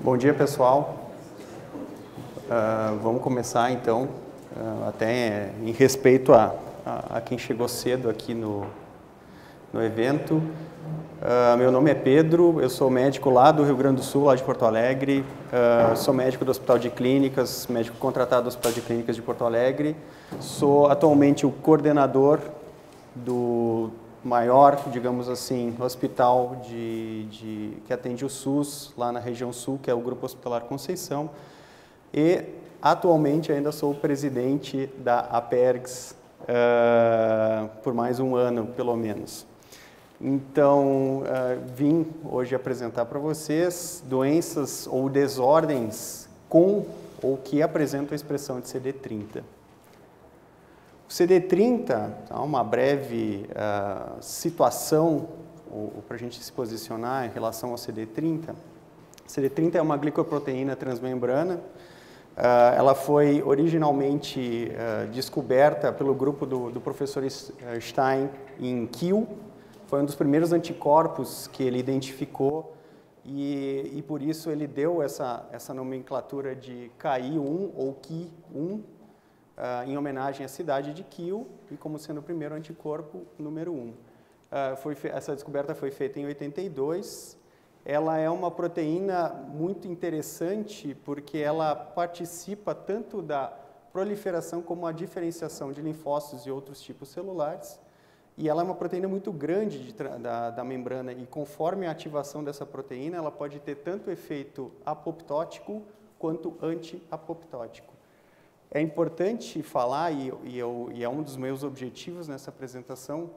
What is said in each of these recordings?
Bom dia, pessoal. Vamos começar, então, até em respeito a quem chegou cedo aqui no evento. Meu nome é Pedro, eu sou médico lá do Rio Grande do Sul, lá de Porto Alegre. Sou médico do Hospital de Clínicas, médico contratado do Hospital de Clínicas de Porto Alegre. Sou atualmente o coordenador do maior, digamos assim, hospital que atende o SUS lá na região sul, que é o Grupo Hospitalar Conceição. E atualmente ainda sou o presidente da APERGS por mais um ano, pelo menos. Então, vim hoje apresentar para vocês doenças ou desordens com ou que apresentam a expressão de CD30. O CD30, uma breve situação para a gente se posicionar em relação ao CD30. CD30 é uma glicoproteína transmembrana. Ela foi originalmente descoberta pelo grupo do professor Stein em Kiel. Foi um dos primeiros anticorpos que ele identificou e por isso ele deu essa nomenclatura de KI1 ou Ki1 em homenagem à cidade de Kiel e como sendo o primeiro anticorpo número 1. Essa descoberta foi feita em 82. Ela é uma proteína muito interessante porque ela participa tanto da proliferação como a diferenciação de linfócitos e outros tipos celulares. E ela é uma proteína muito grande da membrana e conforme a ativação dessa proteína, ela pode ter tanto efeito apoptótico quanto anti-apoptótico. É importante falar, e é um dos meus objetivos nessa apresentação,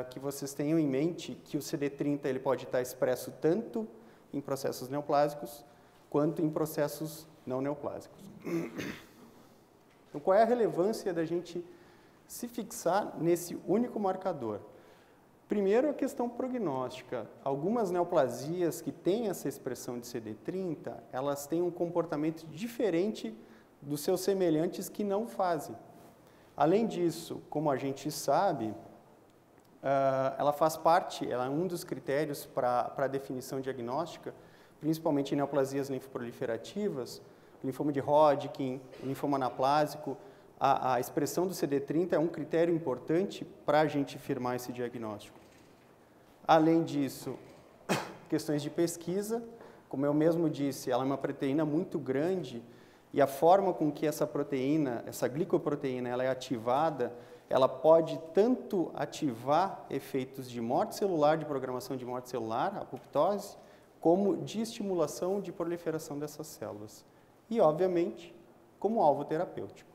que vocês tenham em mente que o CD30 ele pode estar expresso tanto em processos neoplásicos quanto em processos não neoplásicos. Então, qual é a relevância da gente se fixar nesse único marcador? Primeiro, a questão prognóstica. Algumas neoplasias que têm essa expressão de CD30, elas têm um comportamento diferente dos seus semelhantes que não fazem. Além disso, como a gente sabe, ela faz parte, ela é um dos critérios para a definição diagnóstica, principalmente em neoplasias linfoproliferativas, linfoma de Hodgkin, linfoma anaplásico. A expressão do CD30 é um critério importante para a gente firmar esse diagnóstico. Além disso, questões de pesquisa, como eu mesmo disse, ela é uma proteína muito grande e a forma com que essa proteína, essa glicoproteína, ela é ativada, ela pode tanto ativar efeitos de morte celular, de programação de morte celular, apoptose, como de estimulação de proliferação dessas células. E, obviamente, como alvo terapêutico.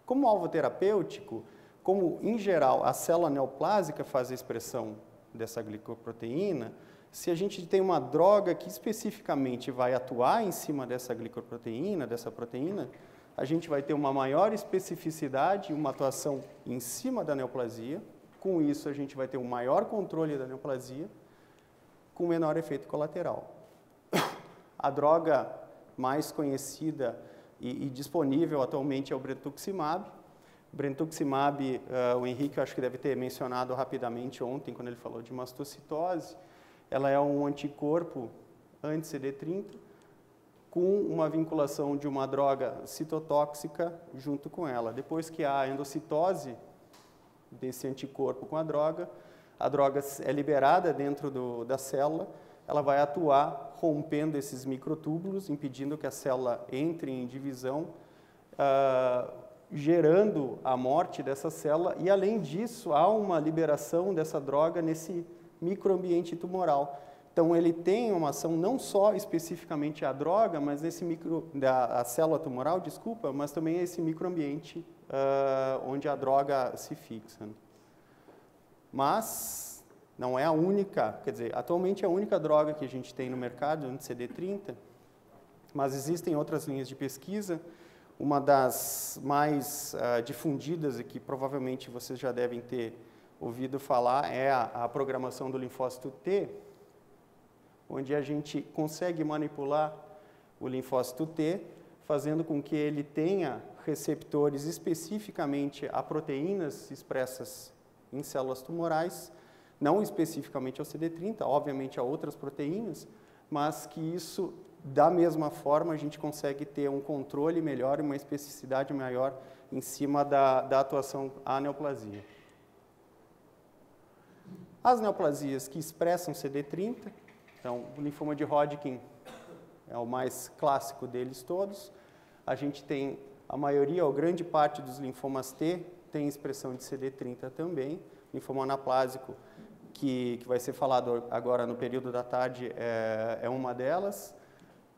Como alvo terapêutico, como em geral a célula neoplásica faz a expressão dessa glicoproteína, se a gente tem uma droga que especificamente vai atuar em cima dessa glicoproteína, dessa proteína, a gente vai ter uma maior especificidade, uma atuação em cima da neoplasia. Com isso, a gente vai ter um maior controle da neoplasia, com menor efeito colateral. A droga mais conhecida e disponível atualmente é o brentuximab. O brentuximab, o Henrique, eu acho que deve ter mencionado rapidamente ontem, quando ele falou de mastocitose. Ela é um anticorpo anti-CD30 com uma vinculação de uma droga citotóxica junto com ela. Depois que há a endocitose desse anticorpo com a droga é liberada dentro da célula, ela vai atuar rompendo esses microtúbulos, impedindo que a célula entre em divisão, gerando a morte dessa célula, e além disso, há uma liberação dessa droga nesse microambiente tumoral. Então, ele tem uma ação não só especificamente a droga, mas a célula tumoral, desculpa, mas também esse microambiente onde a droga se fixa. Mas não é a única, quer dizer, atualmente é a única droga que a gente tem no mercado, anti-CD30, mas existem outras linhas de pesquisa. Uma das mais difundidas e que provavelmente vocês já devem ter ouvido falar é a programação do linfócito T, onde a gente consegue manipular o linfócito T, fazendo com que ele tenha receptores especificamente a proteínas expressas em células tumorais, não especificamente ao CD30, obviamente a outras proteínas, mas que isso, da mesma forma, a gente consegue ter um controle melhor e uma especificidade maior em cima da atuação à neoplasia. As neoplasias que expressam CD30, então o linfoma de Hodgkin é o mais clássico deles todos. A gente tem a maioria ou grande parte dos linfomas T tem expressão de CD30 também. Linfoma anaplásico, que vai ser falado agora no período da tarde, é uma delas.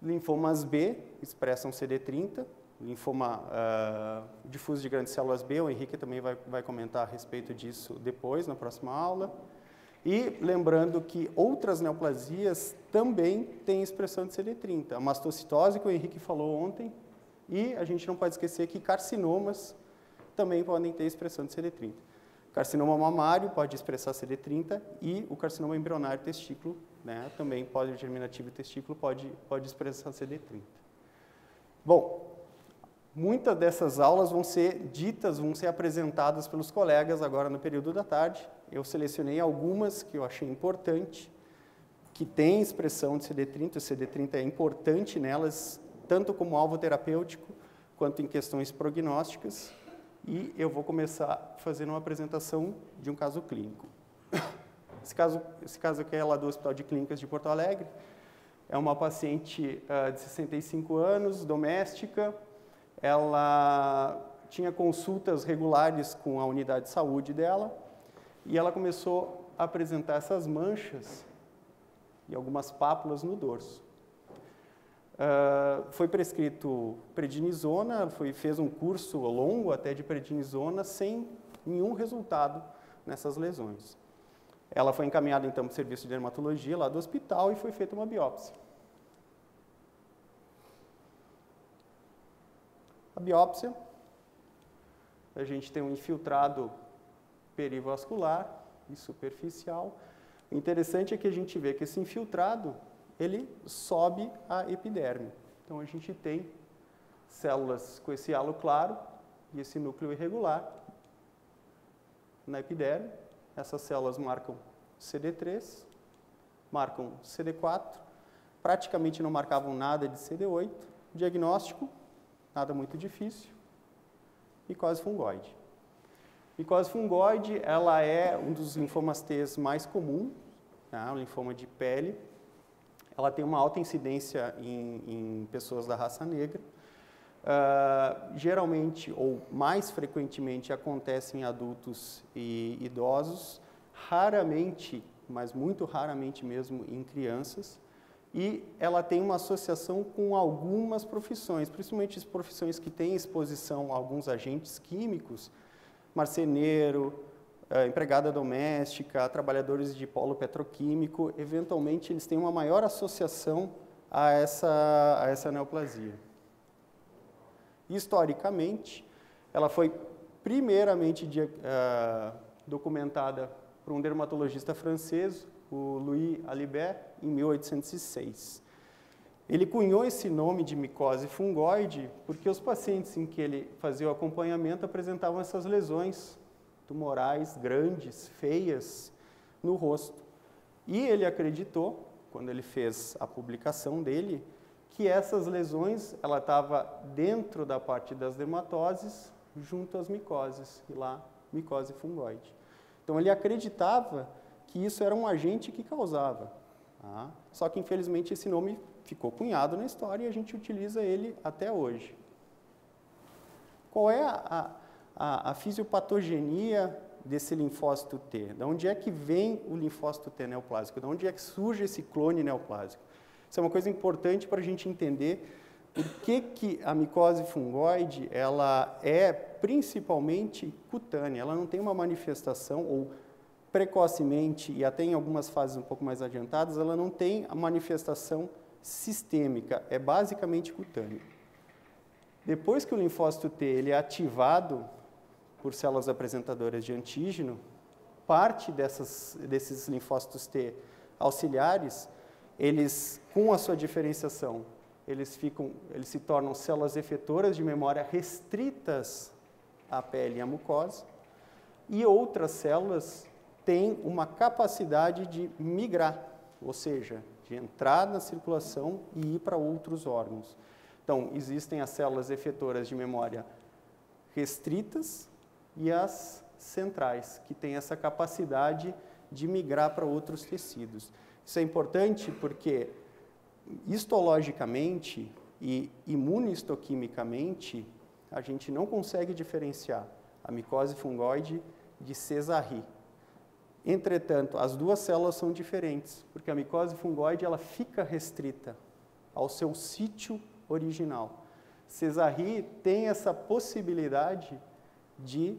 Linfomas B expressam CD30. Linfoma difuso de grandes células B, o Henrique também vai comentar a respeito disso depois, na próxima aula. E lembrando que outras neoplasias também têm expressão de CD30. A mastocitose, que o Henrique falou ontem, e a gente não pode esquecer que carcinomas também podem ter expressão de CD30. Carcinoma mamário pode expressar CD30 e o carcinoma embrionário testículo, né, também pode, germinativo testículo, pode expressar CD30. Bom, muitas dessas aulas vão ser apresentadas pelos colegas agora no período da tarde. Eu selecionei algumas que eu achei importante, que têm expressão de CD30. O CD30 é importante nelas, tanto como alvo terapêutico, quanto em questões prognósticas. E eu vou começar fazendo uma apresentação de um caso clínico. Esse caso aqui é lá do Hospital de Clínicas de Porto Alegre. É uma paciente de 65 anos, doméstica. Ela tinha consultas regulares com a unidade de saúde dela e ela começou a apresentar essas manchas e algumas pápulas no dorso. Foi prescrito prednisona, fez um curso longo até de prednisona sem nenhum resultado nessas lesões. Ela foi encaminhada então para o serviço de dermatologia lá do hospital e foi feita uma biópsia. A biópsia, a gente tem um infiltrado perivascular e superficial. O interessante é que a gente vê que esse infiltrado, ele sobe a epiderme. Então a gente tem células com esse halo claro e esse núcleo irregular na epiderme. Essas células marcam CD3, marcam CD4, praticamente não marcavam nada de CD8. Diagnóstico, nada muito difícil, micose fungoide. Micose fungoide, ela é um dos linfomas T mais comuns, né, o linfoma de pele. Ela tem uma alta incidência em pessoas da raça negra. Geralmente, ou mais frequentemente, acontece em adultos e idosos, raramente, mas muito raramente mesmo, em crianças. E ela tem uma associação com algumas profissões, principalmente as profissões que têm exposição a alguns agentes químicos, marceneiro, empregada doméstica, trabalhadores de polo petroquímico, eventualmente eles têm uma maior associação a essa neoplasia. Historicamente, ela foi primeiramente documentada por um dermatologista francês, o Louis Alibert, em 1806. Ele cunhou esse nome de micose fungoide porque os pacientes em que ele fazia o acompanhamento apresentavam essas lesões tumorais grandes, feias, no rosto. E ele acreditou, quando ele fez a publicação dele, que essas lesões, ela estava dentro da parte das dermatoses, junto às micoses, e lá, micose fungoide. Então ele acreditava que isso era um agente que causava. Tá? Só que, infelizmente, esse nome ficou cunhado na história e a gente utiliza ele até hoje. Qual é a fisiopatogenia desse linfócito T? De onde é que vem o linfócito T neoplásico? De onde é que surge esse clone neoplásico? Isso é uma coisa importante para a gente entender por que a micose fungoide ela é principalmente cutânea. Ela não tem uma manifestação, ou precocemente, e até em algumas fases um pouco mais adiantadas, ela não tem a manifestação sistêmica, é basicamente cutânea. Depois que o linfócito T ele é ativado por células apresentadoras de antígeno, parte desses linfócitos T auxiliares, eles, com a sua diferenciação, eles se tornam células efetoras de memória restritas à pele e à mucosa, e outras células têm uma capacidade de migrar, ou seja, de entrar na circulação e ir para outros órgãos. Então, existem as células efetoras de memória restritas e as centrais, que têm essa capacidade de migrar para outros tecidos. Isso é importante porque, histologicamente e imunistoquimicamente, a gente não consegue diferenciar a micose fungoide de Sézary. Entretanto, as duas células são diferentes, porque a micose fungoide ela fica restrita ao seu sítio original. Sézary tem essa possibilidade de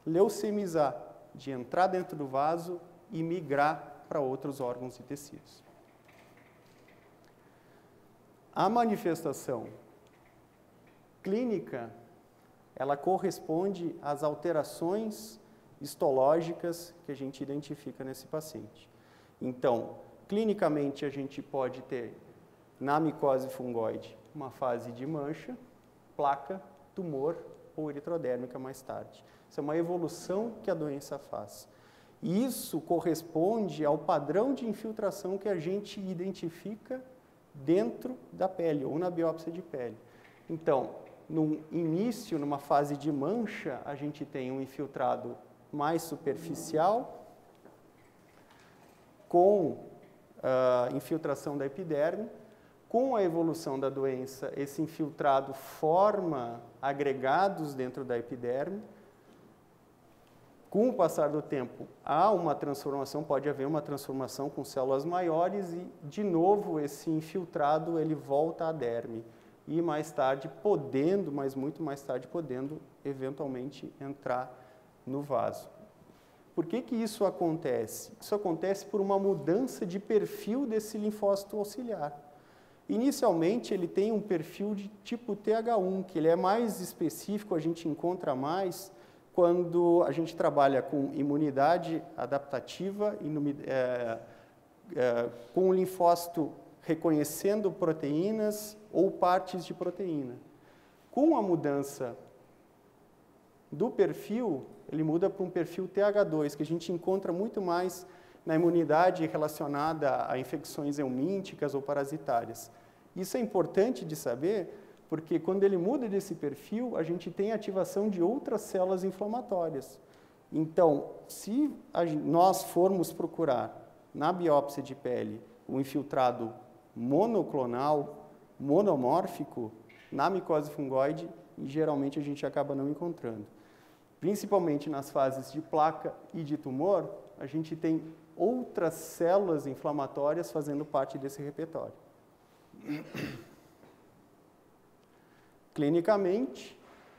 leucemizar, de entrar dentro do vaso e migrar para outros órgãos e tecidos. A manifestação clínica, ela corresponde às alterações histológicas que a gente identifica nesse paciente. Então, clinicamente, a gente pode ter, na micose fungoide, uma fase de mancha, placa, tumor ou eritrodérmica mais tarde. Isso é uma evolução que a doença faz. E isso corresponde ao padrão de infiltração que a gente identifica dentro da pele ou na biópsia de pele. Então, no início, numa fase de mancha, a gente tem um infiltrado mais superficial, com a infiltração da epiderme. Com a evolução da doença, esse infiltrado forma agregados dentro da epiderme. Com o passar do tempo, há uma transformação, pode haver uma transformação com células maiores e, de novo, esse infiltrado ele volta à derme. E mais tarde, podendo, mas muito mais tarde, podendo eventualmente entrar no vaso. Por que que isso acontece? Isso acontece por uma mudança de perfil desse linfócito auxiliar. Inicialmente, ele tem um perfil de tipo TH1, que ele é mais específico, a gente encontra mais quando a gente trabalha com imunidade adaptativa, com o linfócito reconhecendo proteínas ou partes de proteína. Com a mudança do perfil, ele muda para um perfil TH2, que a gente encontra muito mais na imunidade relacionada a infecções eumínticas ou parasitárias. Isso é importante de saber, porque quando ele muda desse perfil, a gente tem ativação de outras células inflamatórias. Então, se nós formos procurar na biópsia de pele um infiltrado monoclonal, monomórfico, na micose fungoide, geralmente a gente acaba não encontrando. Principalmente nas fases de placa e de tumor, a gente tem outras células inflamatórias fazendo parte desse repertório. Clinicamente,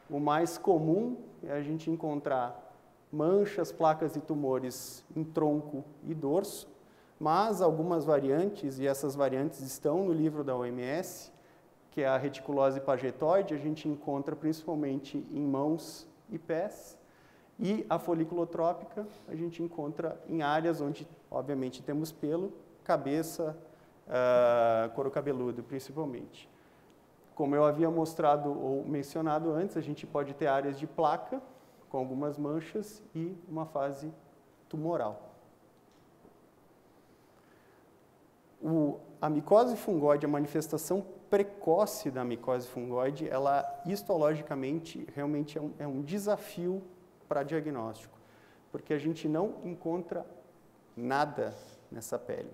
o mais comum é a gente encontrar manchas, placas e tumores em tronco e dorso, mas algumas variantes, e essas variantes estão no livro da OMS, que é a reticulose pagetoide, a gente encontra principalmente em mãos e pés, e a foliculotrópica a gente encontra em áreas onde, obviamente, temos pelo, cabeça, couro cabeludo, principalmente. Como eu havia mostrado ou mencionado antes, a gente pode ter áreas de placa, com algumas manchas, e uma fase tumoral. A micose fungoide, a manifestação precoce da micose fungoide, ela histologicamente realmente é um desafio para diagnóstico, porque a gente não encontra nada nessa pele.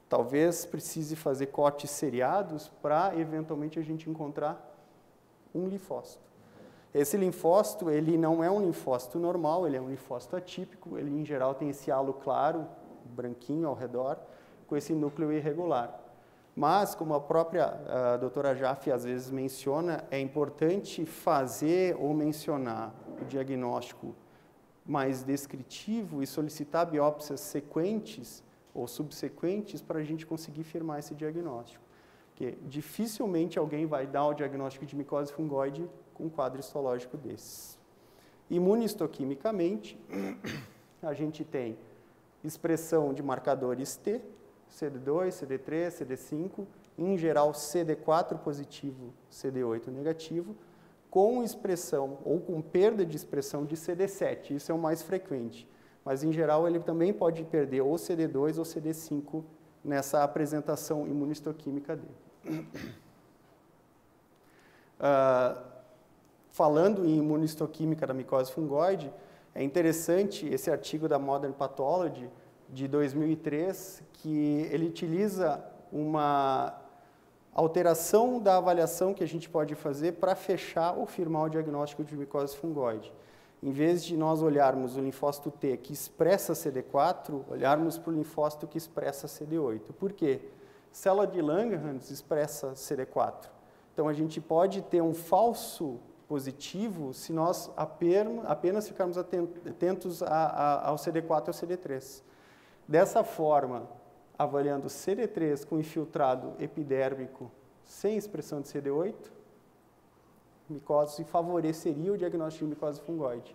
Talvez precise fazer cortes seriados para eventualmente a gente encontrar um linfócito. Esse linfócito, ele não é um linfócito normal, ele é um linfócito atípico, ele em geral tem esse halo claro, branquinho ao redor, com esse núcleo irregular. Mas, como a própria doutora Jaffe às vezes menciona, é importante fazer ou mencionar o diagnóstico mais descritivo e solicitar biópsias sequentes ou subsequentes para a gente conseguir firmar esse diagnóstico. Porque dificilmente alguém vai dar o diagnóstico de micose fungoide com um quadro histológico desses. Imunistoquimicamente, a gente tem expressão de marcadores T, CD2, CD3, CD5, em geral CD4 positivo, CD8 negativo, com expressão ou com perda de expressão de CD7, isso é o mais frequente. Mas em geral ele também pode perder ou CD2 ou CD5 nessa apresentação imunistoquímica dele. Falando em imunistoquímica da micose fungoide, é interessante esse artigo da Modern Pathology de 2003, que ele utiliza uma alteração da avaliação que a gente pode fazer para fechar ou firmar o diagnóstico de micose fungoide. Em vez de nós olharmos o linfócito T que expressa CD4, olharmos para o linfócito que expressa CD8. Por quê? Célula de Langerhans expressa CD4. Então, a gente pode ter um falso positivo se nós apenas ficarmos atentos ao CD4 e ao CD3. Dessa forma, avaliando CD3 com infiltrado epidérmico sem expressão de CD8, micose favoreceria o diagnóstico de micose fungoide.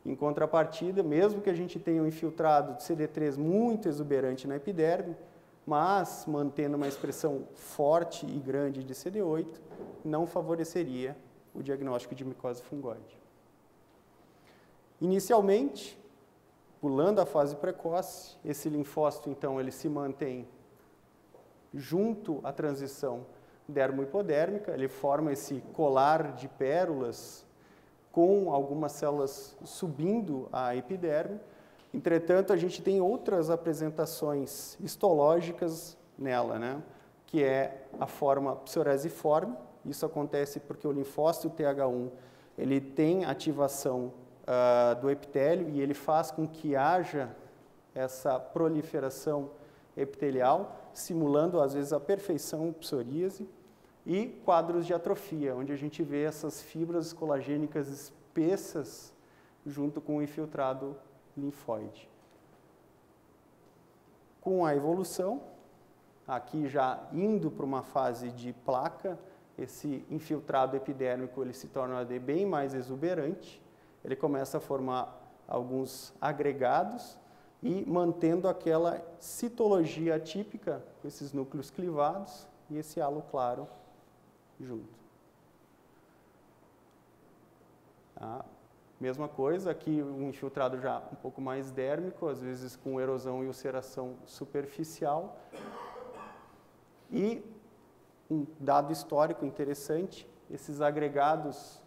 Em contrapartida, mesmo que a gente tenha um infiltrado de CD3 muito exuberante na epiderme, mas mantendo uma expressão forte e grande de CD8, não favoreceria o diagnóstico de micose fungoide. Inicialmente, pulando a fase precoce, esse linfócito, então, ele se mantém junto à transição dermo-hipodérmica, ele forma esse colar de pérolas com algumas células subindo a epiderme. Entretanto, a gente tem outras apresentações histológicas nela, né? Que é a forma psoriasiforme. Isso acontece porque o linfócito TH1 ele tem ativação do epitélio e ele faz com que haja essa proliferação epitelial, simulando às vezes a perfeição psoríase, e quadros de atrofia, onde a gente vê essas fibras colagênicas espessas junto com o infiltrado linfóide. Com a evolução, aqui já indo para uma fase de placa, esse infiltrado epidérmico ele se torna bem mais exuberante, ele começa a formar alguns agregados e mantendo aquela citologia atípica com esses núcleos clivados e esse halo claro junto. Mesma coisa, aqui um infiltrado já um pouco mais dérmico, às vezes com erosão e ulceração superficial. E um dado histórico interessante, esses agregados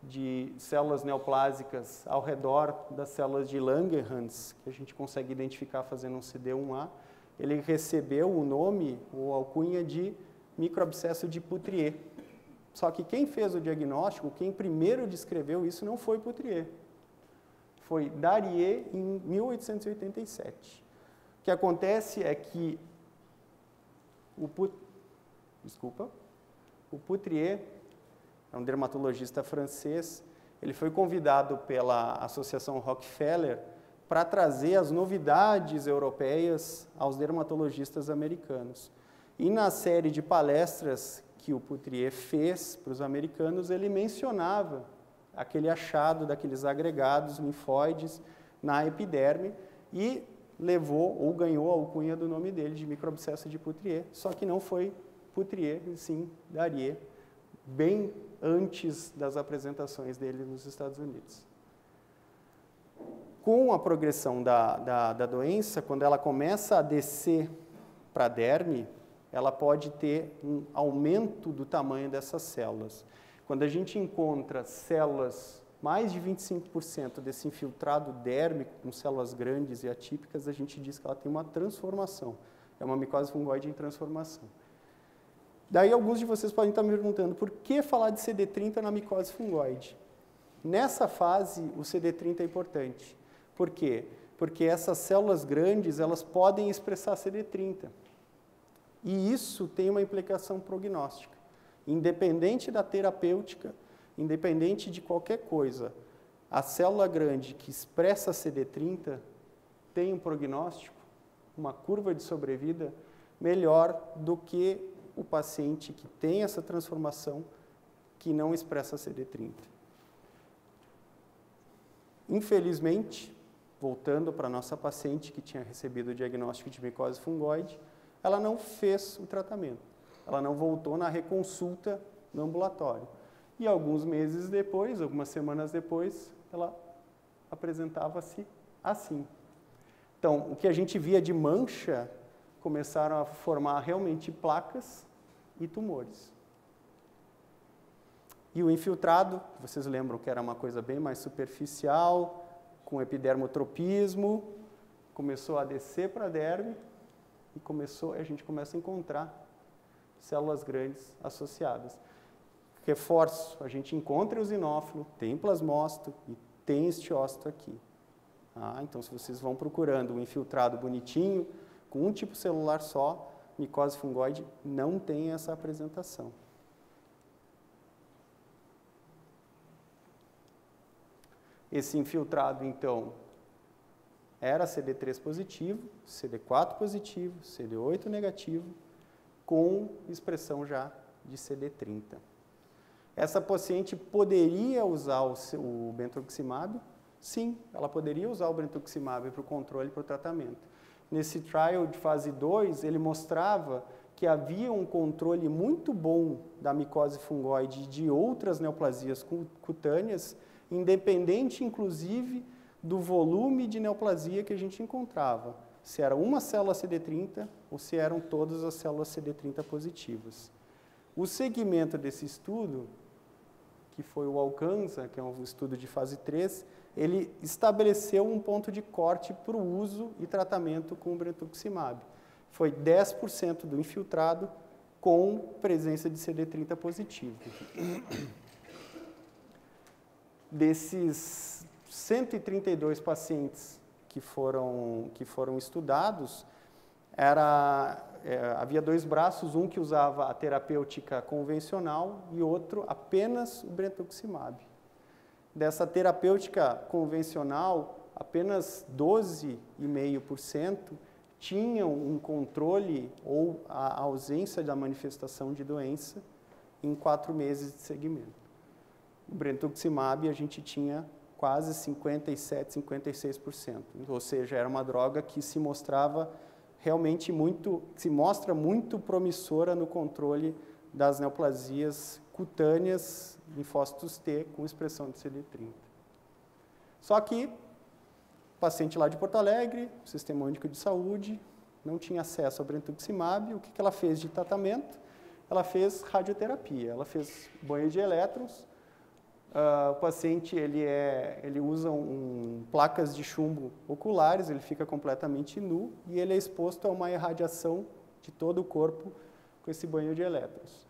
de células neoplásicas ao redor das células de Langerhans, que a gente consegue identificar fazendo um CD1A, ele recebeu o nome ou alcunha de microabscesso de Poutrier. Só que quem fez o diagnóstico, quem primeiro descreveu isso não foi Poutrier. Foi Darrier em 1887. O que acontece é que o Poutrier é um dermatologista francês, ele foi convidado pela Associação Rockefeller para trazer as novidades europeias aos dermatologistas americanos. E na série de palestras que o Poutrier fez para os americanos, ele mencionava aquele achado daqueles agregados linfóides na epiderme e levou ou ganhou a alcunha do nome dele de microabscesso de Poutrier, só que não foi Poutrier, e sim Darrier, bem antes das apresentações dele nos Estados Unidos. Com a progressão da doença, quando ela começa a descer para a derme, ela pode ter um aumento do tamanho dessas células. Quando a gente encontra células, mais de 25% desse infiltrado dérmico, com células grandes e atípicas, a gente diz que ela tem uma transformação. É uma micose fungoide em transformação. Daí alguns de vocês podem estar me perguntando, por que falar de CD30 na micose fungoide? Nessa fase, o CD30 é importante. Por quê? Porque essas células grandes, elas podem expressar CD30. E isso tem uma implicação prognóstica. Independente da terapêutica, independente de qualquer coisa, a célula grande que expressa CD30 tem um prognóstico, uma curva de sobrevida melhor do que o paciente que tem essa transformação que não expressa CD30. Infelizmente, voltando para a nossa paciente que tinha recebido o diagnóstico de micose fungoide, ela não fez o tratamento, ela não voltou na reconsulta no ambulatório. E alguns meses depois, algumas semanas depois, ela apresentava-se assim. Então, o que a gente via de mancha começaram a formar realmente placas e tumores. E o infiltrado, vocês lembram que era uma coisa bem mais superficial, com epidermotropismo, começou a descer para a derme e a gente começa a encontrar células grandes associadas. Reforço, a gente encontra eosinófilo, tem plasmócito e tem estiócito aqui. Então, se vocês vão procurando um infiltrado bonitinho, com um tipo celular só, micose fungoide não tem essa apresentação. Esse infiltrado, então, era CD3 positivo, CD4 positivo, CD8 negativo, com expressão já de CD30. Essa paciente poderia usar o brentuximab? Sim, ela poderia usar o brentuximab para o controle e para o tratamento. Nesse trial de fase 2, ele mostrava que havia um controle muito bom da micose fungoide e de outras neoplasias cutâneas, independente, inclusive, do volume de neoplasia que a gente encontrava. Se era uma célula CD30 ou se eram todas as células CD30 positivas. O segmento desse estudo, que foi o Alcanza, que é um estudo de fase 3, ele estabeleceu um ponto de corte para o uso e tratamento com o brentuximab. Foi 10% do infiltrado com presença de CD30 positivo. Desses 132 pacientes que foram estudados, havia dois braços, um que usava a terapêutica convencional e outro apenas o brentuximab. Dessa terapêutica convencional, apenas 12,5% tinham um controle ou a ausência da manifestação de doença em 4 meses de segmento. O brentuximab a gente tinha quase 57%, 56%. Ou seja, era uma droga que se mostrava realmente se mostra muito promissora no controle das neoplasias cutâneas linfócitos T com expressão de CD30. Só que o paciente lá de Porto Alegre, Sistema Único de Saúde, não tinha acesso ao brentuximab. O que ela fez de tratamento? Ela fez radioterapia, ela fez banho de elétrons. O paciente ele usa placas de chumbo oculares, ele fica completamente nu e ele é exposto a uma irradiação de todo o corpo com esse banho de elétrons.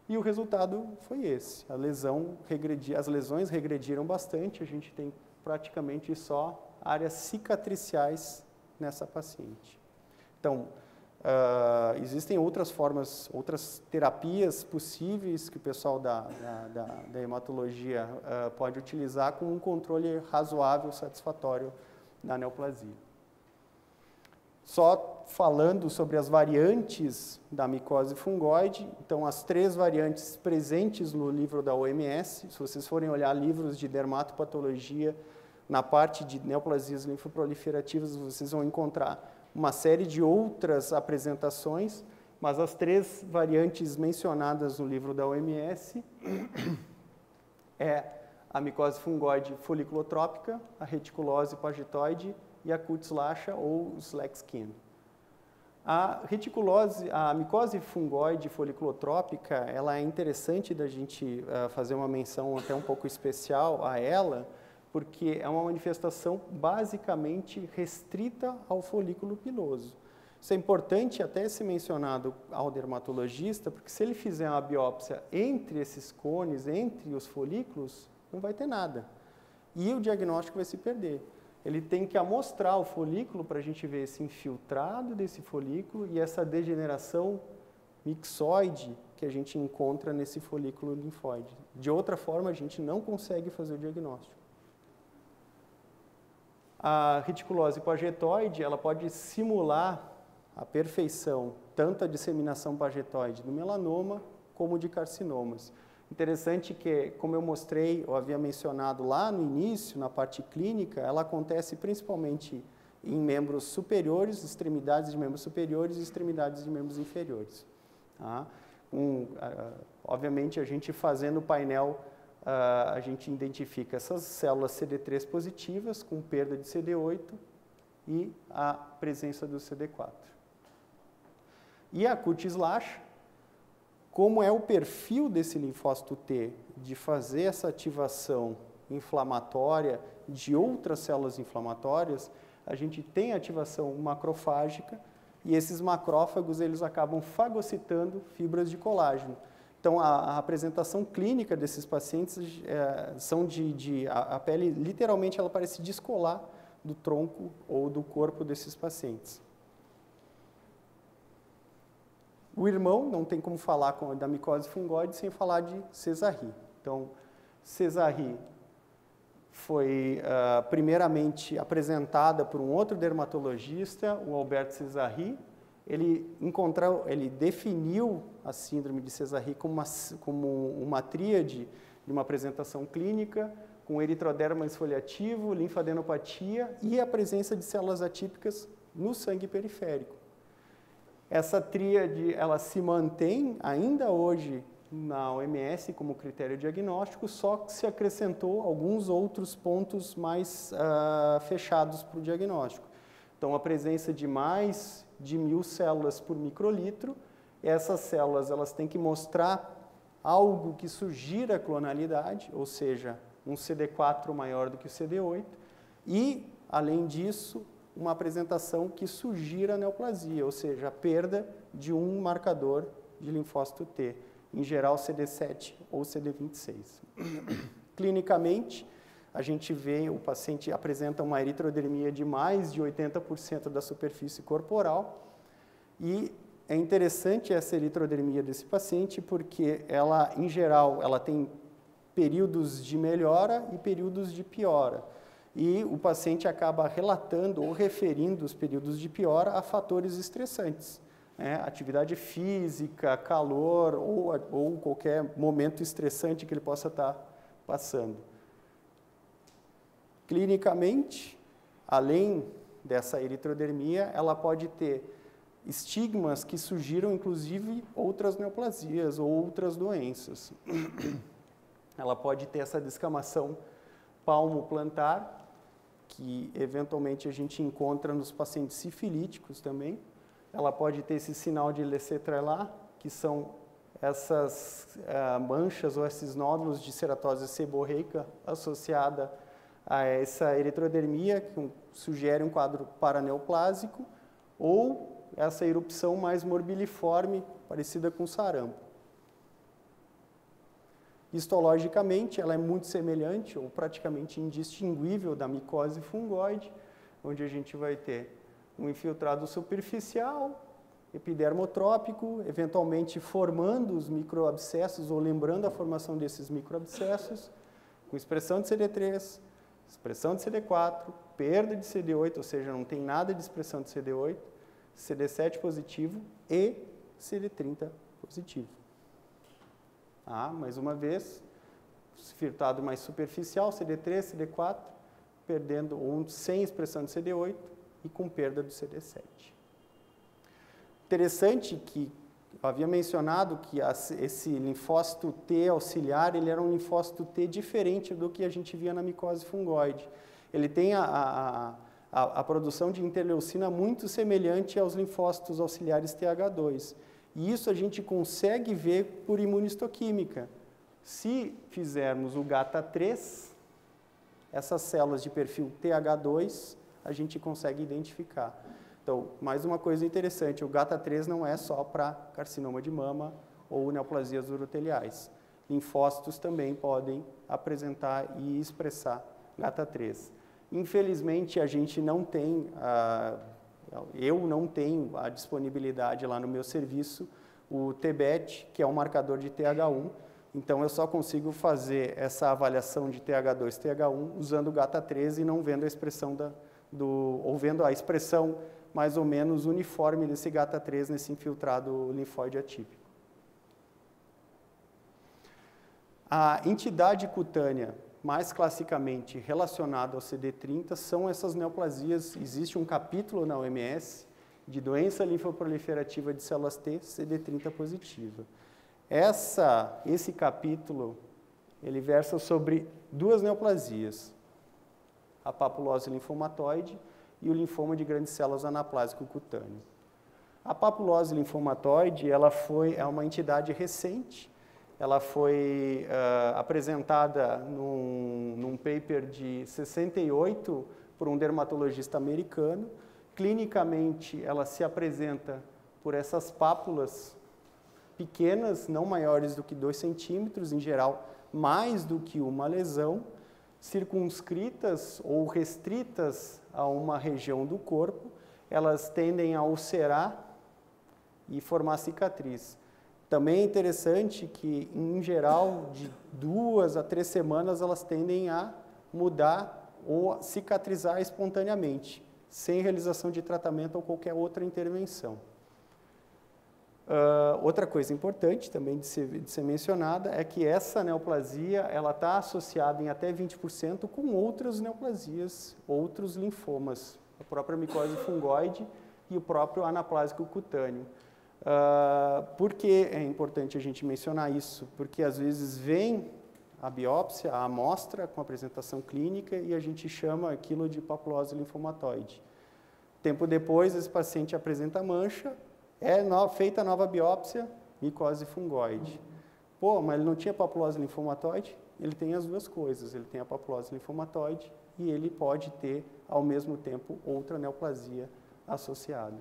E o resultado foi esse. As lesões regrediram bastante, a gente tem praticamente só áreas cicatriciais nessa paciente. Então, existem outras formas, outras terapias possíveis que o pessoal da hematologia pode utilizar com um controle razoável, satisfatório da neoplasia. Só falando sobre as variantes da micose fungoide, então as 3 variantes presentes no livro da OMS, se vocês forem olhar livros de dermatopatologia, na parte de neoplasias linfoproliferativas, vocês vão encontrar uma série de outras apresentações, mas as 3 variantes mencionadas no livro da OMS é a micose fungoide foliculotrópica, a reticulose pagetoide e a Kutzlacha ou slack skin. A micose fungoide foliculotrópica, ela é interessante da gente fazer uma menção até um pouco especial a ela, porque é uma manifestação basicamente restrita ao folículo piloso. Isso é importante até ser mencionado ao dermatologista, porque se ele fizer uma biópsia entre esses cones, entre os folículos, não vai ter nada. E o diagnóstico vai se perder. Ele tem que amostrar o folículo para a gente ver esse infiltrado desse folículo e essa degeneração mixoide que a gente encontra nesse folículo linfóide. De outra forma, a gente não consegue fazer o diagnóstico. A reticulose pagetoide, ela pode simular à perfeição tanto a disseminação pagetoide do melanoma como de carcinomas. Interessante que, como eu mostrei, eu havia mencionado lá no início, na parte clínica, ela acontece principalmente em membros superiores, extremidades de membros superiores e extremidades de membros inferiores. Tá? Obviamente, a gente fazendo o painel, a gente identifica essas células CD3 positivas com perda de CD8 e a presença do CD4. E a cutis-laxa, como é o perfil desse linfócito T de fazer essa ativação inflamatória de outras células inflamatórias, a gente tem ativação macrofágica e esses macrófagos eles acabam fagocitando fibras de colágeno. Então, a apresentação clínica desses pacientes são a pele, literalmente, ela parece descolar do tronco ou do corpo desses pacientes. O irmão, não tem como falar da micose fungoide sem falar de Sézary. Então, Sézary foi primeiramente apresentada por um outro dermatologista, o Albert Sézary. Ele definiu a síndrome de Sézary como uma tríade de uma apresentação clínica, com eritroderma esfoliativo, linfadenopatia e a presença de células atípicas no sangue periférico. Essa tríade, ela se mantém ainda hoje na OMS como critério diagnóstico, só que se acrescentou alguns outros pontos mais fechados para o diagnóstico. Então, a presença de mais de 1000 células por microlitro, essas células elas têm que mostrar algo que sugira a clonalidade, ou seja, um CD4 maior do que o CD8, e, além disso, uma apresentação que sugira a neoplasia, ou seja, a perda de um marcador de linfócito T, em geral CD7 ou CD26. Clinicamente, a gente vê o paciente apresenta uma eritrodermia de mais de 80% da superfície corporal e é interessante essa eritrodermia desse paciente porque ela, em geral, ela tem períodos de melhora e períodos de piora. E o paciente acaba relatando ou referindo os períodos de piora a fatores estressantes. Atividade física, calor ou qualquer momento estressante que ele possa estar passando. Clinicamente, além dessa eritrodermia, ela pode ter estigmas que sugiram, inclusive, outras neoplasias ou outras doenças. Ela pode ter essa descamação palmo-plantar, que eventualmente a gente encontra nos pacientes sifilíticos também. Ela pode ter esse sinal de Laissez-Trelat, que são essas manchas ou esses nódulos de ceratose seborreica associada a essa eritrodermia, que sugere um quadro paraneoplásico, ou essa erupção mais morbiliforme, parecida com sarampo. Histologicamente, ela é muito semelhante ou praticamente indistinguível da micose fungoide, onde a gente vai ter um infiltrado superficial, epidermotrópico, eventualmente formando os microabscessos ou lembrando a formação desses microabscessos, com expressão de CD3, expressão de CD4, perda de CD8, ou seja, não tem nada de expressão de CD8, CD7 positivo e CD30 positivo. Mais uma vez, infiltrado mais superficial, CD3, CD4, perdendo sem expressão de CD8 e com perda do CD7. Interessante que eu havia mencionado que esse linfócito T auxiliar, ele era um linfócito T diferente do que a gente via na micose fungoide. Ele tem a produção de interleucina muito semelhante aos linfócitos auxiliares TH2. E isso a gente consegue ver por imunistoquímica. Se fizermos o GATA3, essas células de perfil TH2, a gente consegue identificar. Então, mais uma coisa interessante, o GATA3 não é só para carcinoma de mama ou neoplasias uroteliais. Linfócitos também podem apresentar e expressar GATA3. Infelizmente, a gente não tem, eu não tenho a disponibilidade lá no meu serviço, o TBET, que é um marcador de TH1, então eu só consigo fazer essa avaliação de TH2 e TH1 usando o GATA3 e não vendo a expressão ou vendo a expressão mais ou menos uniforme desse GATA3 nesse infiltrado linfóide atípico. A entidade cutânea mais classicamente relacionada ao CD30 são essas neoplasias. Existe um capítulo na OMS de doença linfoproliferativa de células T CD30 positiva. Esse capítulo, ele versa sobre duas neoplasias, a papulose linfomatoide e o linfoma de grandes células anaplásico cutâneo. A papulose linfomatoide, é uma entidade recente. Ela foi apresentada num paper de 68 por um dermatologista americano. Clinicamente, ela se apresenta por essas pápulas pequenas, não maiores do que 2 centímetros, em geral, mais do que uma lesão, circunscritas ou restritas a uma região do corpo. Elas tendem a ulcerar e formar cicatriz. Também é interessante que, em geral, de 2 a 3 semanas, elas tendem a mudar ou a cicatrizar espontaneamente, sem realização de tratamento ou qualquer outra intervenção. Outra coisa importante também de ser mencionada é que essa neoplasia está associada em até 20% com outras neoplasias, outros linfomas, a própria micose fungoide e o próprio anaplásico cutâneo. Por que é importante a gente mencionar isso? Porque às vezes vem a biópsia, a amostra com apresentação clínica e a gente chama aquilo de papulose linfomatoide. Tempo depois, esse paciente apresenta mancha, feita a nova biópsia, micose fungoide. Pô, mas ele não tinha papulose linfomatoide? Ele tem as duas coisas, ele tem a papulose linfomatoide e ele pode ter, ao mesmo tempo, outra neoplasia associada.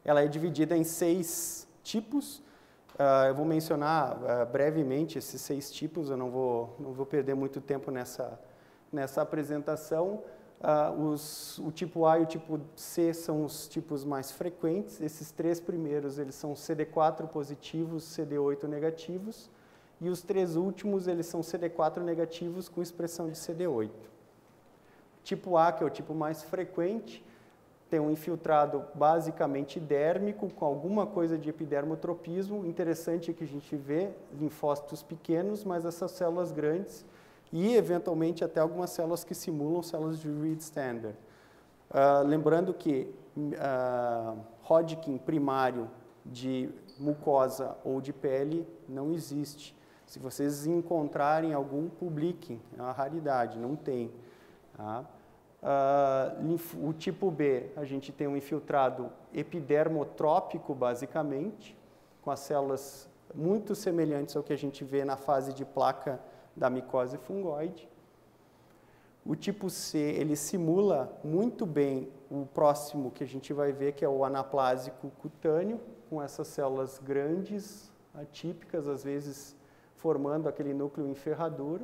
Ela é dividida em 6 tipos. Eu vou mencionar brevemente esses 6 tipos, eu não vou perder muito tempo nessa apresentação. O tipo A e o tipo C são os tipos mais frequentes. Esses 3 primeiros eles são CD4 positivos, CD8 negativos. E os 3 últimos eles são CD4 negativos com expressão de CD8. Tipo A, que é o tipo mais frequente, tem um infiltrado basicamente dérmico, com alguma coisa de epidermotropismo. Interessante que a gente vê linfócitos pequenos, mas essas células grandes e, eventualmente, até algumas células que simulam células de Reed Standard. Lembrando que Hodgkin primário de mucosa ou de pele não existe. Se vocês encontrarem algum, publiquem, é uma raridade, não tem. Tá? O tipo B, a gente tem um infiltrado epidermotrópico, basicamente, com as células muito semelhantes ao que a gente vê na fase de placa da micose fungoide. O tipo C, ele simula muito bem o próximo que a gente vai ver, que é o anaplásico cutâneo, com essas células grandes, atípicas, às vezes formando aquele núcleo em ferradura.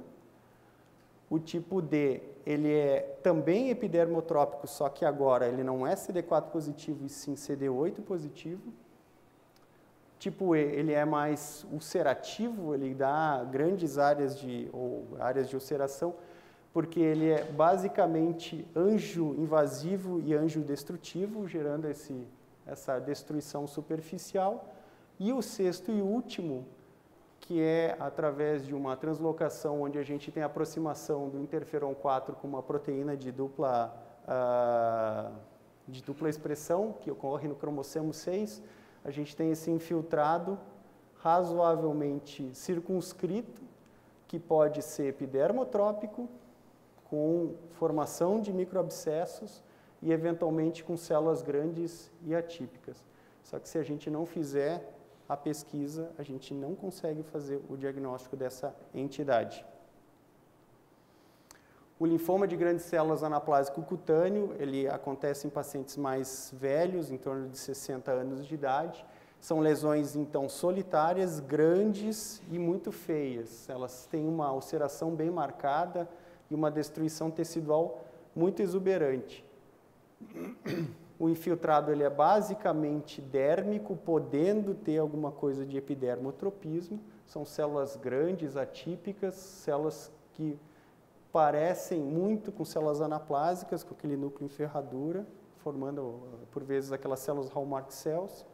O tipo D, ele é também epidermotrópico, só que agora ele não é CD4 positivo e sim CD8 positivo. Tipo E, ele é mais ulcerativo, ele dá grandes áreas de ulceração, porque ele é basicamente anjo invasivo e anjo destrutivo, gerando essa destruição superficial. E o sexto e último, que é através de uma translocação onde a gente tem a aproximação do interferon 4 com uma proteína de dupla expressão, que ocorre no cromossomo 6, a gente tem esse infiltrado razoavelmente circunscrito, que pode ser epidermotrópico, com formação de microabscessos e, eventualmente, com células grandes e atípicas. Só que se a gente não fizer a pesquisa, a gente não consegue fazer o diagnóstico dessa entidade. O linfoma de grandes células anaplásico cutâneo, ele acontece em pacientes mais velhos, em torno de 60 anos de idade. São lesões, então, solitárias, grandes e muito feias. Elas têm uma ulceração bem marcada e uma destruição tecidual muito exuberante. O infiltrado ele é basicamente dérmico, podendo ter alguma coisa de epidermotropismo. São células grandes, atípicas, células que parecem muito com células anaplásicas, com aquele núcleo em ferradura, formando, por vezes, aquelas células hallmark cells.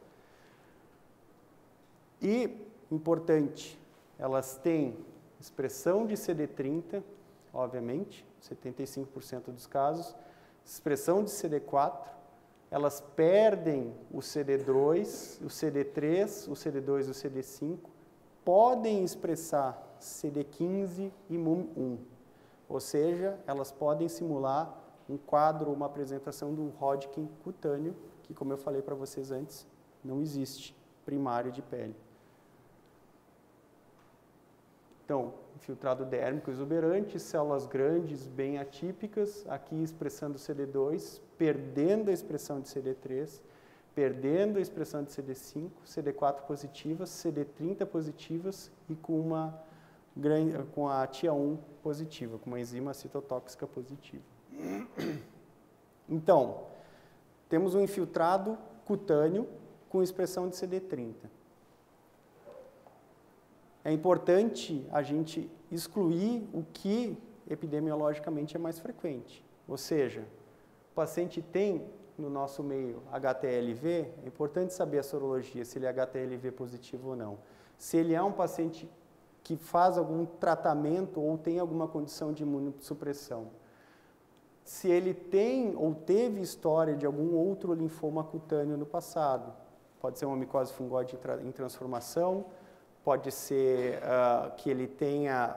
E, importante, elas têm expressão de CD30, obviamente, 75% dos casos, expressão de CD4, elas perdem o CD2, o CD3, o CD2 e o CD5, podem expressar CD15 e MUM1, ou seja, elas podem simular um quadro, uma apresentação do Hodgkin cutâneo, que, como eu falei para vocês antes, não existe primário de pele. Então, infiltrado dérmico exuberante, células grandes, bem atípicas, aqui expressando CD2, perdendo a expressão de CD3, perdendo a expressão de CD5, CD4 positivas, CD30 positivas e com a TIA1 positiva, com uma enzima citotóxica positiva. Então, temos um infiltrado cutâneo com expressão de CD30. É importante a gente excluir o que epidemiologicamente é mais frequente. Ou seja, o paciente tem no nosso meio HTLV, é importante saber a sorologia, se ele é HTLV positivo ou não. Se ele é um paciente que faz algum tratamento ou tem alguma condição de imunossupressão. Se ele tem ou teve história de algum outro linfoma cutâneo no passado. Pode ser uma micose fungóide em transformação, pode ser que ele tenha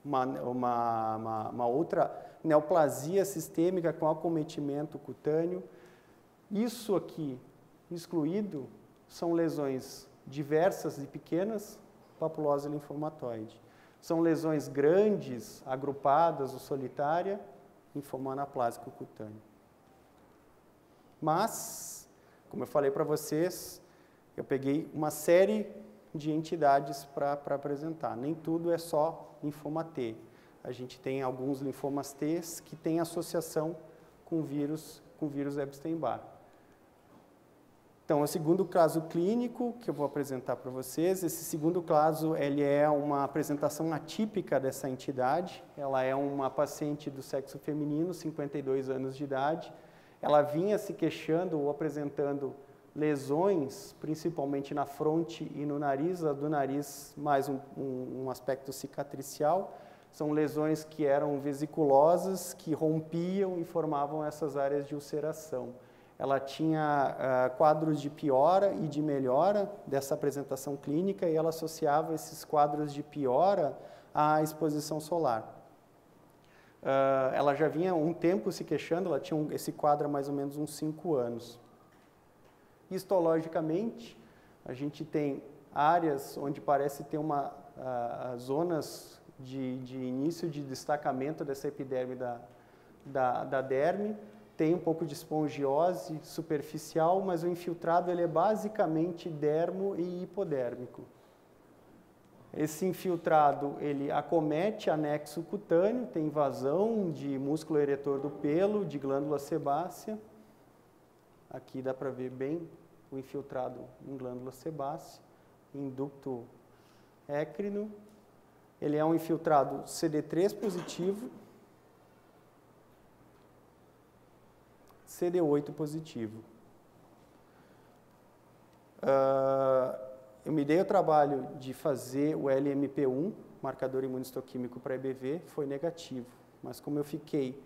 uma outra neoplasia sistêmica com acometimento cutâneo. Isso aqui, excluído, são lesões diversas e pequenas, papulose linfomatoide. São lesões grandes, agrupadas ou solitária, linfoma anaplásico cutâneo. Mas, como eu falei para vocês, eu peguei uma série de entidades para apresentar. Nem tudo é só linfoma T. A gente tem alguns linfomas T que têm associação com vírus Epstein-Barr. Então, o segundo caso clínico que eu vou apresentar para vocês, esse segundo caso, ele é uma apresentação atípica dessa entidade. Ela é uma paciente do sexo feminino, 52 anos de idade. Ela vinha se queixando ou apresentando lesões, principalmente na fronte e no nariz, a do nariz mais um aspecto cicatricial. São lesões que eram vesiculosas, que rompiam e formavam essas áreas de ulceração. Ela tinha quadros de piora e de melhora dessa apresentação clínica e ela associava esses quadros de piora à exposição solar. Ela já vinha um tempo se queixando, ela tinha esse quadro há mais ou menos uns 5 anos. Histologicamente, a gente tem áreas onde parece ter zonas de início de destacamento dessa epiderme da derme, tem um pouco de espongiose superficial, mas o infiltrado ele é basicamente dermo e hipodérmico. Esse infiltrado ele acomete anexo cutâneo, tem invasão de músculo eretor do pelo, de glândula sebácea. Aqui dá para ver bem o infiltrado em glândula sebácea, em ducto écrino. Ele é um infiltrado CD3 positivo, CD8 positivo. Eu me dei o trabalho de fazer o LMP1, marcador imunistoquímico para EBV, foi negativo. Mas como eu fiquei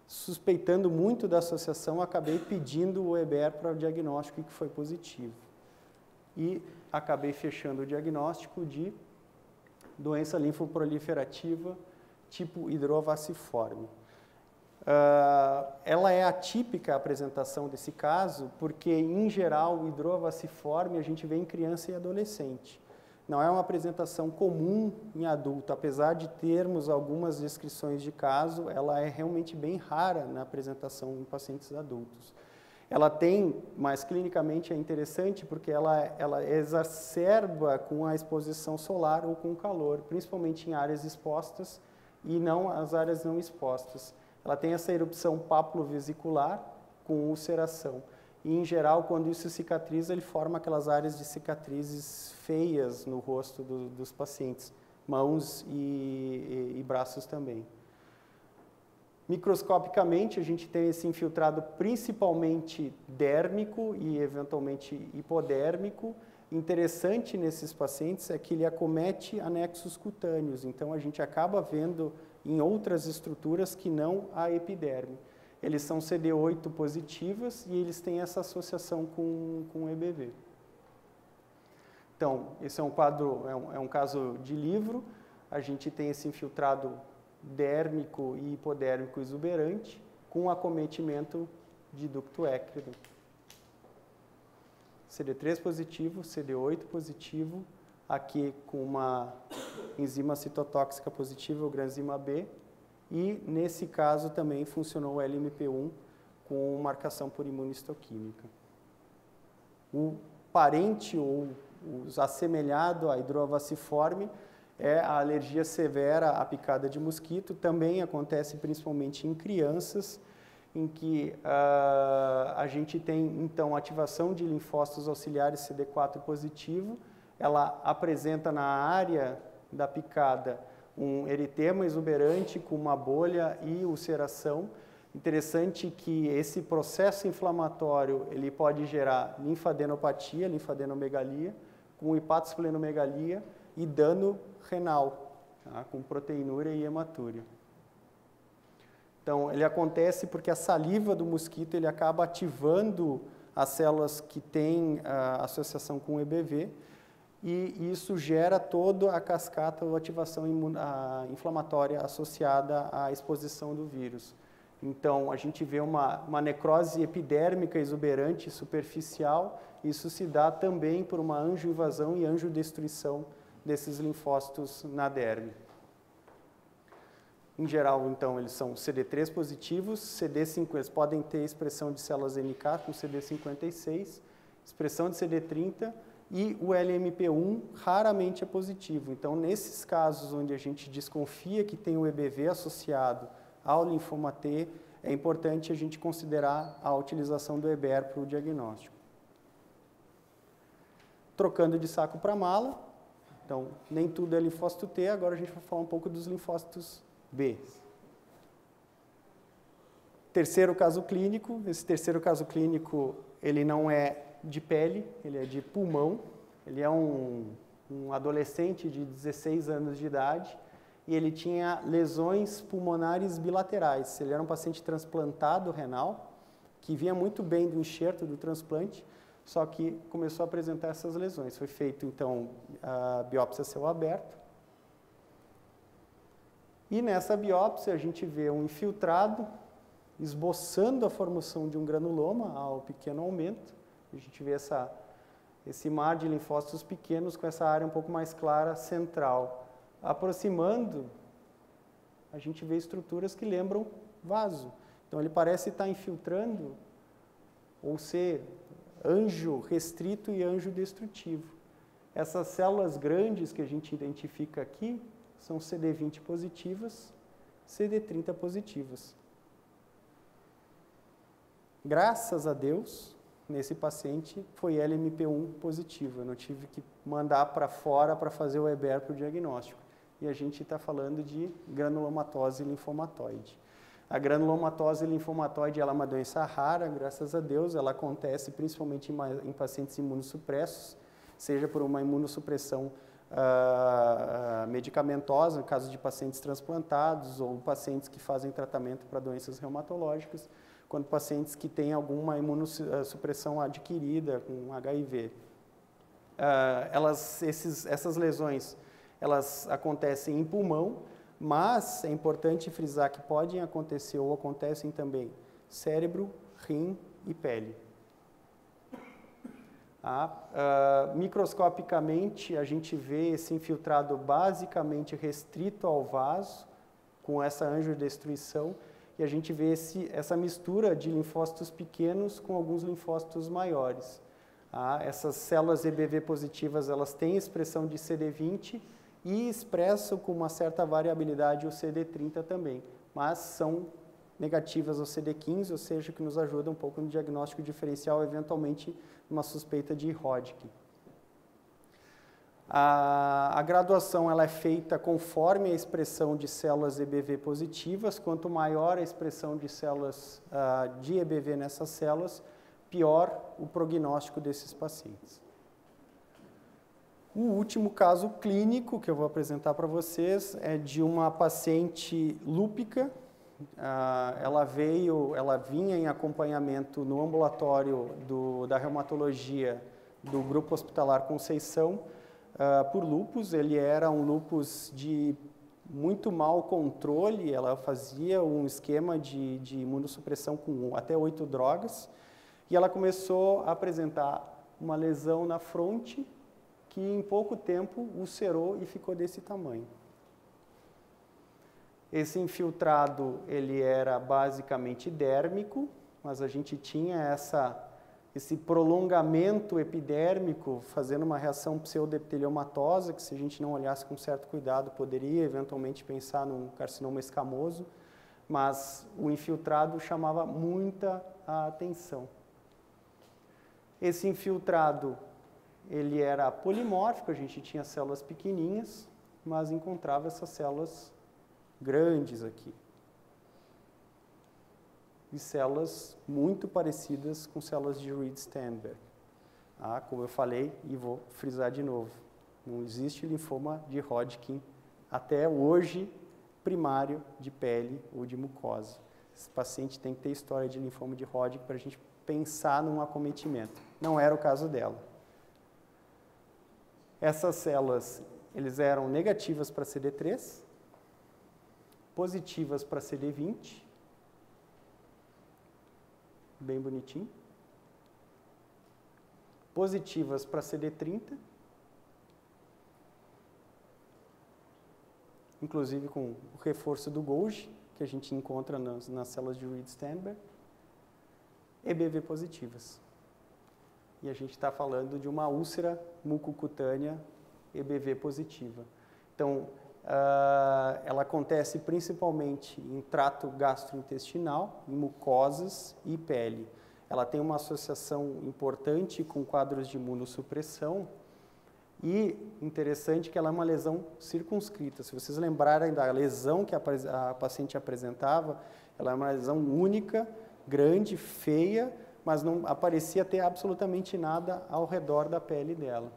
suspeitando muito da associação, acabei pedindo o EBER para o diagnóstico que foi positivo. E acabei fechando o diagnóstico de doença linfoproliferativa tipo hidrovaciforme. Ela é atípica a apresentação desse caso, porque, em geral, o hidrovaciforme a gente vê em criança e adolescente. Não é uma apresentação comum em adulto, apesar de termos algumas descrições de caso, ela é realmente bem rara na apresentação em pacientes adultos. Ela tem, mas clinicamente é interessante, porque ela exacerba com a exposição solar ou com o calor, principalmente em áreas expostas e não as áreas não expostas. Ela tem essa erupção pápulo-vesicular com ulceração. E, em geral, quando isso cicatriza, ele forma aquelas áreas de cicatrizes feias no rosto dos pacientes, mãos e braços também. Microscopicamente, a gente tem esse infiltrado principalmente dérmico e, eventualmente, hipodérmico. Interessante nesses pacientes é que ele acomete anexos cutâneos, então a gente acaba vendo em outras estruturas que não a epiderme. Eles são CD8 positivas e eles têm essa associação com o EBV. Então, esse é um quadro, é um caso de livro. A gente tem esse infiltrado dérmico e hipodérmico exuberante com acometimento de ducto écrino. CD3 positivo, CD8 positivo, aqui com uma enzima citotóxica positiva, o granzima B, e nesse caso também funcionou o LMP1 com marcação por imunistoquímica. O parente ou o assemelhado à hidroavaciforme é a alergia severa à picada de mosquito, também acontece principalmente em crianças, em que a gente tem então ativação de linfócitos auxiliares CD4 positivo, ela apresenta na área da picada um eritema exuberante com uma bolha e ulceração. Interessante que esse processo inflamatório ele pode gerar linfadenopatia, linfadenomegalia, com hepatosplenomegalia e dano renal, tá? Com proteinúria e hematúria. Então, ele acontece porque a saliva do mosquito ele acaba ativando as células que têm associação com o EBV e isso gera toda a cascata ou ativação inflamatória associada à exposição do vírus. Então, a gente vê uma necrose epidérmica exuberante superficial, isso se dá também por uma angioinvasão e angiodestruição desses linfócitos na derme. Em geral, então, eles são CD3 positivos, CD50, eles podem ter expressão de células NK com CD56, expressão de CD30 e o LMP1 raramente é positivo. Então, nesses casos onde a gente desconfia que tem o EBV associado ao linfoma T, é importante a gente considerar a utilização do EBER para o diagnóstico. Trocando de saco para mala, então, nem tudo é linfócito T, agora a gente vai falar um pouco dos linfócitos B. Terceiro caso clínico, esse terceiro caso clínico, ele não é de pele, ele é de pulmão, ele é um adolescente de 16 anos de idade e ele tinha lesões pulmonares bilaterais, ele era um paciente transplantado renal, que vinha muito bem do enxerto do transplante, só que começou a apresentar essas lesões. Foi feito, então, a biópsia a céu aberto. E nessa biópsia a gente vê um infiltrado esboçando a formação de um granuloma ao pequeno aumento. A gente vê esse mar de linfócitos pequenos com essa área um pouco mais clara central. Aproximando, a gente vê estruturas que lembram vaso. Então ele parece estar infiltrando ou ser anjo restrito e anjo destrutivo. Essas células grandes que a gente identifica aqui são CD20 positivas, CD30 positivas. Graças a Deus, nesse paciente foi LMP1 positivo. Eu não tive que mandar para fora para fazer o EBER para o diagnóstico. E a gente está falando de granulomatose linfomatoide. A granulomatose linfomatoide ela é uma doença rara, graças a Deus. Ela acontece principalmente em pacientes imunossupressos, seja por uma imunossupressão medicamentosa, no caso de pacientes transplantados ou pacientes que fazem tratamento para doenças reumatológicas, quanto pacientes que têm alguma imunossupressão adquirida com HIV. Essas lesões elas acontecem em pulmão, mas é importante frisar que podem acontecer ou acontecem também cérebro, rim e pele. Microscopicamente, a gente vê esse infiltrado basicamente restrito ao vaso, com essa angiodestruição, e a gente vê essa mistura de linfócitos pequenos com alguns linfócitos maiores. Essas células EBV positivas, elas têm expressão de CD20 e expressam com uma certa variabilidade o CD30 também, mas são negativas ao CD15, ou seja, que nos ajuda um pouco no diagnóstico diferencial, eventualmente uma suspeita de Hodgkin. A graduação ela é feita conforme a expressão de células EBV positivas. Quanto maior a expressão de células de EBV nessas células, pior o prognóstico desses pacientes. O último caso clínico que eu vou apresentar para vocês é de uma paciente lúpica. Ela vinha em acompanhamento no ambulatório da reumatologia do Grupo Hospitalar Conceição por lúpus. Ele era um lúpus de muito mau controle, ela fazia um esquema de imunossupressão com até 8 drogas, e ela começou a apresentar uma lesão na fronte que em pouco tempo ulcerou e ficou desse tamanho. Esse infiltrado ele era basicamente dérmico, mas a gente tinha esse prolongamento epidérmico fazendo uma reação pseudoepiteliomatosa, que se a gente não olhasse com certo cuidado poderia eventualmente pensar num carcinoma escamoso, mas o infiltrado chamava muita atenção. Esse infiltrado ele era polimórfico, a gente tinha células pequenininhas, mas encontrava essas células grandes aqui. E células muito parecidas com células de Reed-Sternberg. Como eu falei, e vou frisar de novo, não existe linfoma de Hodgkin até hoje primário de pele ou de mucosa. Esse paciente tem que ter história de linfoma de Hodgkin para a gente pensar num acometimento. Não era o caso dela. Essas células, eles eram negativas para CD3, positivas para CD20, bem bonitinho, positivas para CD30, inclusive com o reforço do Golgi, que a gente encontra nas células de Reed-Sternberg, EBV positivas. E a gente está falando de uma úlcera mucocutânea EBV positiva. Então, ela acontece principalmente em trato gastrointestinal, em mucosas e pele. Ela tem uma associação importante com quadros de imunossupressão e interessante que ela é uma lesão circunscrita. Se vocês lembrarem da lesão que a paciente apresentava, ela é uma lesão única, grande, feia, mas não aparecia ter absolutamente nada ao redor da pele dela.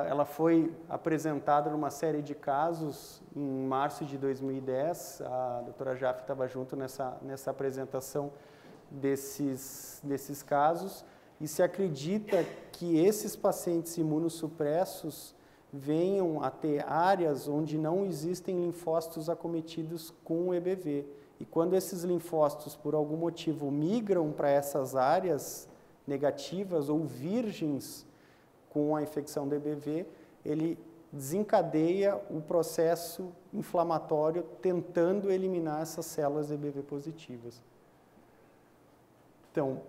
Ela foi apresentada numa série de casos em março de 2010, a doutora Jaffe estava junto nessa apresentação desses casos, e se acredita que esses pacientes imunossupressos venham a ter áreas onde não existem linfócitos acometidos com EBV. E quando esses linfócitos, por algum motivo, migram para essas áreas negativas ou virgens com a infecção do EBV, ele desencadeia o processo inflamatório tentando eliminar essas células EBV positivas. Então,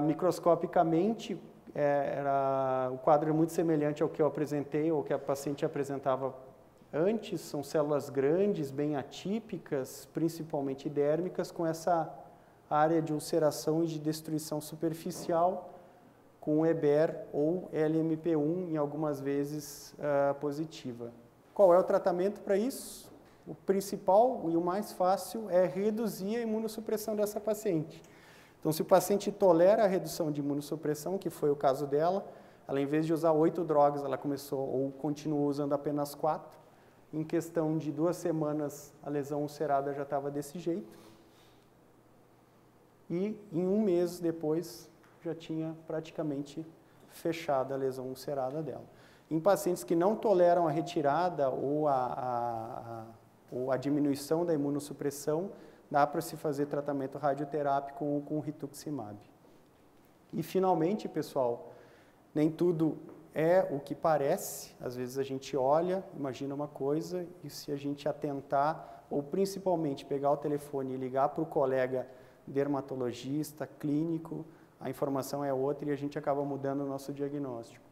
microscopicamente, o quadro é muito semelhante ao que eu apresentei, ou que a paciente apresentava antes. São células grandes, bem atípicas, principalmente dérmicas, com essa área de ulceração e de destruição superficial, com EBER ou LMP1, em algumas vezes positiva. Qual é o tratamento para isso? O principal e o mais fácil é reduzir a imunossupressão dessa paciente. Então, se o paciente tolera a redução de imunossupressão, que foi o caso dela, ela, em vez de usar 8 drogas, ela começou ou continuou usando apenas 4. Em questão de 2 semanas, a lesão ulcerada já estava desse jeito. E em 1 mês depois, já tinha praticamente fechado a lesão ulcerada dela. Em pacientes que não toleram a retirada ou a diminuição da imunossupressão, dá para se fazer tratamento radioterápico com rituximab. E finalmente, pessoal, nem tudo é o que parece. Às vezes a gente olha, imagina uma coisa, e se a gente atentar, ou principalmente pegar o telefone e ligar para o colega dermatologista, clínico, a informação é outra e a gente acaba mudando o nosso diagnóstico.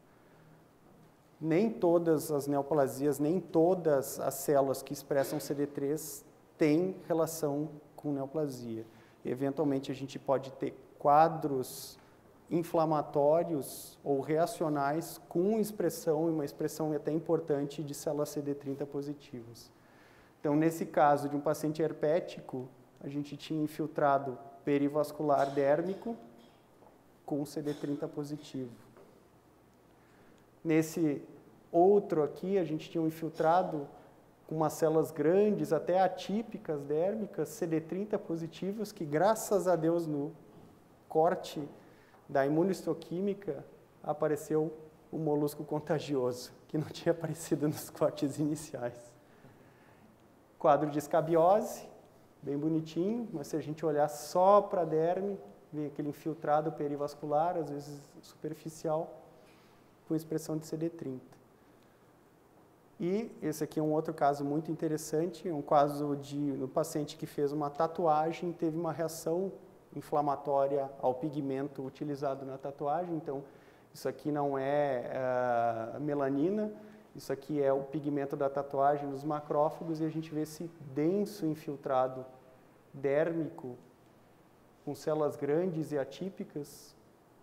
Nem todas as neoplasias, nem todas as células que expressam CD3 têm relação com neoplasia. Eventualmente a gente pode ter quadros inflamatórios ou reacionais com expressão, e uma expressão até importante, de células CD30 positivas. Então, nesse caso de um paciente herpético, a gente tinha infiltrado perivascular dérmico com CD30 positivo. Nesse outro aqui, a gente tinha um infiltrado com umas células grandes, até atípicas dérmicas, CD30 positivas, que graças a Deus no corte da imunohistoquímica apareceu o molusco contagioso, que não tinha aparecido nos cortes iniciais. Quadro de escabiose, bem bonitinho, mas se a gente olhar só para a derme, vem aquele infiltrado perivascular, às vezes superficial, com expressão de CD30. E esse aqui é um outro caso muito interessante, um caso no paciente que fez uma tatuagem, teve uma reação inflamatória ao pigmento utilizado na tatuagem. Então, isso aqui não é melanina, isso aqui é o pigmento da tatuagem nos macrófagos, e a gente vê esse denso infiltrado dérmico com células grandes e atípicas,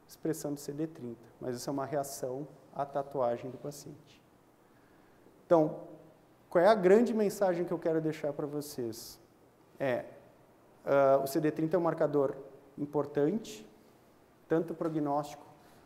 expressão de CD30. Mas isso é uma reação à tatuagem do paciente. Então, qual é a grande mensagem que eu quero deixar para vocês? O CD30 é um marcador importante, tanto prognóstico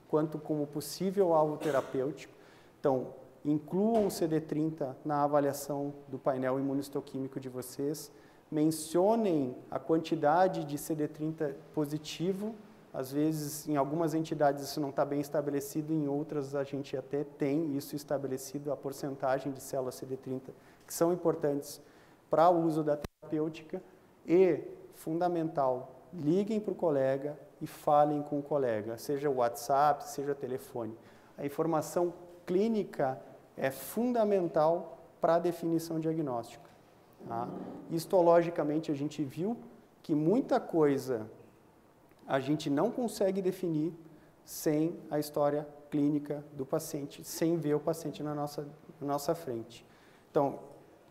quanto como possível alvo terapêutico. Então, incluam o CD30 na avaliação do painel imunistoquímico de vocês, mencionem a quantidade de CD30 positivo. Às vezes, em algumas entidades isso não está bem estabelecido, em outras a gente até tem isso estabelecido, a porcentagem de células CD30 que são importantes para o uso da terapêutica. E, fundamental, liguem para o colega e falem com o colega, seja o WhatsApp, seja telefone. A informação clínica é fundamental para a definição diagnóstica. Tá? Histologicamente, a gente viu que muita coisa a gente não consegue definir sem a história clínica do paciente, sem ver o paciente na nossa frente. Então,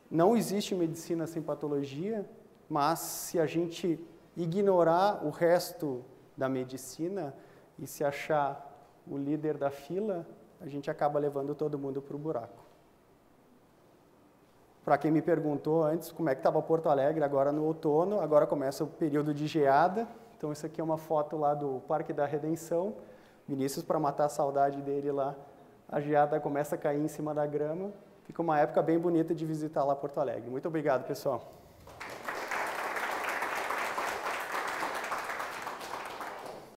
não existe medicina sem patologia, mas se a gente ignorar o resto da medicina e se achar o líder da fila, a gente acaba levando todo mundo para o buraco. Para quem me perguntou antes como é que estava Porto Alegre agora no outono, agora começa o período de geada. Então, isso aqui é uma foto lá do Parque da Redenção. Vinícius, para matar a saudade dele lá, a geada começa a cair em cima da grama. Fica uma época bem bonita de visitar lá Porto Alegre. Muito obrigado, pessoal.